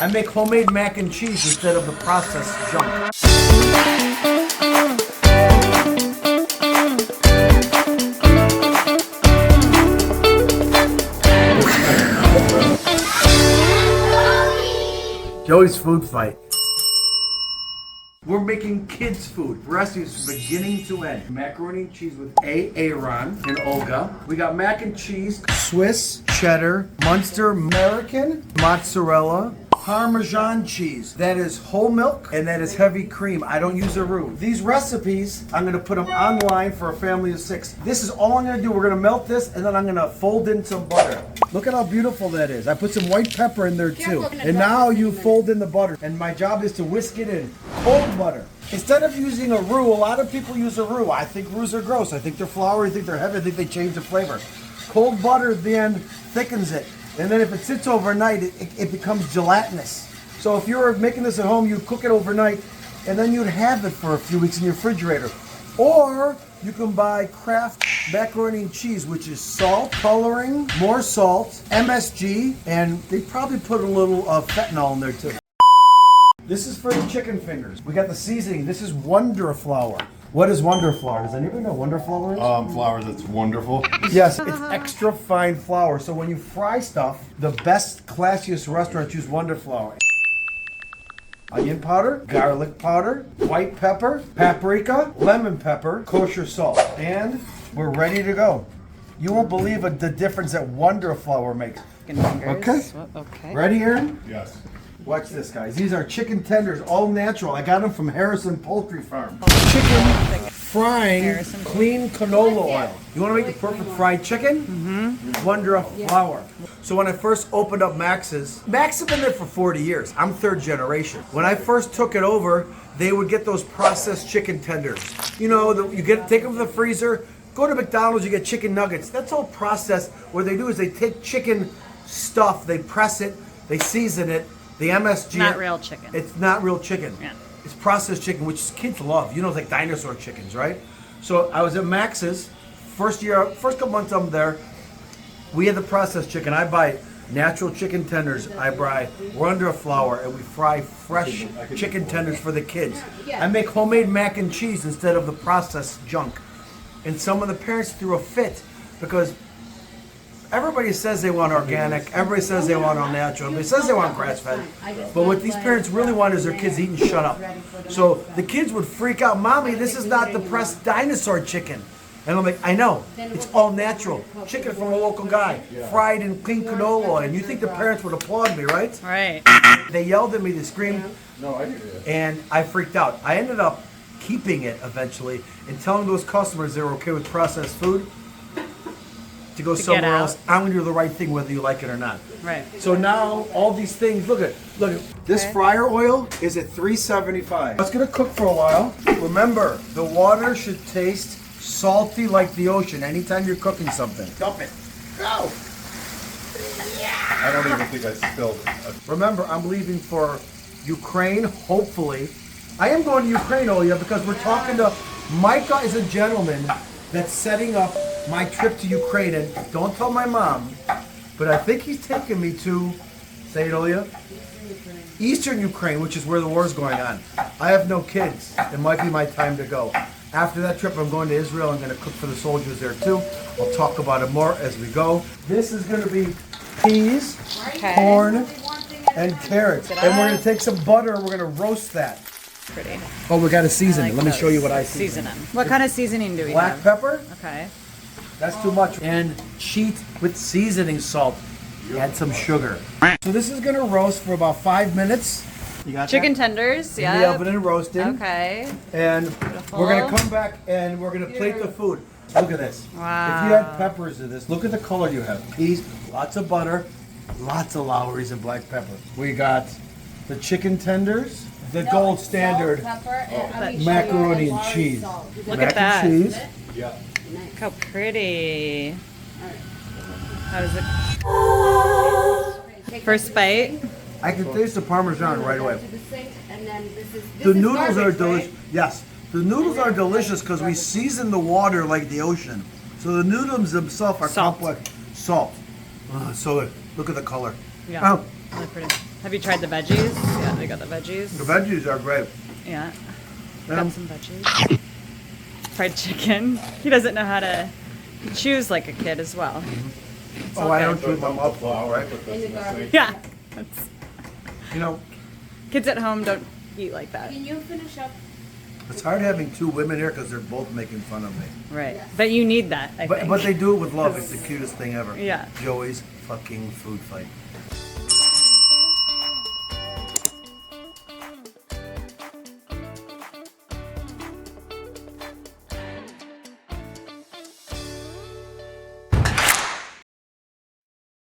I make homemade mac and cheese instead of the processed junk. Joey's food fight. We're making kids' food. Recipes from beginning to end. Macaroni and cheese with Aaron and Olga. We got mac and cheese, Swiss, cheddar, Munster, American, mozzarella, Parmesan cheese. That is whole milk and that is heavy cream. I don't use a roux. These recipes, I'm gonna put them online for a family of 6. This is all I'm gonna do. We're gonna melt this and then I'm gonna fold in some butter. Look at how beautiful that is. I put some white pepper in there too. And now you fold in the butter. And my job is to whisk it in. Cold butter. Instead of using a roux, a lot of people use a roux. I think roux are gross. I think they're floury. I think they're heavy. I think they change the flavor. Cold butter then thickens it. And then if it sits overnight, it becomes gelatinous. So if you're making this at home, you cook it overnight, and then you'd have it for a few weeks in your refrigerator. Or you can buy Kraft macaroni and cheese, which is salt, coloring, more salt, MSG, and they probably put a little fentanyl in there too. This is for the chicken fingers. We got the seasoning. This is Wonder Flour. What is Wonder Flour? Does anybody know what Wonder Flour is? Flour that's wonderful. Yes, it's extra fine flour. So when you fry stuff, the best, classiest restaurants use Wonder Flour. Onion powder, garlic powder, white pepper, paprika, lemon pepper, kosher salt. And we're ready to go. You won't believe the difference that Wonder Flour makes. Okay? Okay. Ready, Aaron? Yes. Watch this, guys. These are chicken tenders, all natural. I got them from Harrison Poultry Farm. Chicken frying clean canola oil. You want to make the perfect fried chicken? Mm-hmm. Wonder Flour. So when I first opened up Max's, Max has been there for 40 years. I'm 3rd generation. When I first took it over, they would get those processed chicken tenders. You know, take them from the freezer, go to McDonald's, you get chicken nuggets. That's all processed. What they do is they take chicken stuff, they press it, they season it, the MSG. Not real chicken. It's not real chicken. Yeah. It's processed chicken, which kids love. You know, it's like dinosaur chickens, right? So I was at Max's, first couple months I'm there. We had the processed chicken. I buy natural chicken tenders. I buy Wonder Flour, and we fry fresh chicken tenders for the kids. I make homemade mac and cheese instead of the processed junk. And some of the parents threw a fit because everybody says they want organic, everybody says they want all natural, everybody says they want grass-fed. But what these parents really want is their kids eating shut up. So the kids would freak out, Mommy, this is not the pressed dinosaur chicken. And I'm like, I know, it's all natural. Chicken from a local guy, fried in clean canola oil. And you think the parents would applaud me, right? Right. They yelled at me, they screamed, and I freaked out. I ended up keeping it eventually and telling those customers they were okay with processed food to go somewhere else. I'm gonna do the right thing whether you like it or not. Right. So now all these things, look at this fryer oil is at $3.75. It's gonna cook for a while. Remember, the water should taste salty like the ocean anytime you're cooking something. Dump it. Go. I don't even think I spilled it. Remember, I'm leaving for Ukraine, hopefully. I am going to Ukraine, Olya, because we're talking to Micah is a gentleman that's setting up my trip to Ukraine. And don't tell my mom, but I think he's taking me to, say it, Olya? Eastern Ukraine, which is where the war is going on. I have no kids. It might be my time to go. After that trip, I'm going to Israel. I'm going to cook for the soldiers there too. I'll talk about it more as we go. This is going to be peas, corn, and carrots. And we're going to take some butter and we're going to roast that. Pretty. Oh, we got to season Like it. Let me those. show you what I season. Season them. What kind of seasoning do we Black have? pepper, Okay. that's too much. And cheat with seasoning salt. Add some sugar. So this is going to roast for about 5 minutes. You got Chicken that? tenders, In yeah. the oven and roasting. Okay. And Beautiful. we're going to come back and we're going to plate the food. Look at this. Wow. If you add peppers to this, look at the color you have. Peas, lots of butter, lots of Lowry's and black pepper. We got the chicken tenders, the gold standard macaroni and cheese. Look Mac at that. and cheese. Yeah. Look how pretty. How does it? First bite. I can taste the Parmesan right away. The noodles are delicious. Yes, the noodles are delicious because we season the water like the ocean. So the noodles themselves are Salt. complex. Salt. So good. Look at the color. Yeah. Oh, Really pretty. Have you tried the veggies? Yeah, they got the veggies. The veggies are great. Yeah. Yeah. Got some veggies. Fried chicken. He doesn't know how to choose like a kid as well. It's all I good. don't chew my mouth full, all right? In the garbage. Yeah. That's, You know, kids at home don't eat like that. Can you finish up? it's hard having two women here because they're both making fun of me. Right. But you need that, I think. But they do it with love. It's the cutest thing ever. Yeah. Joey's fucking food fight.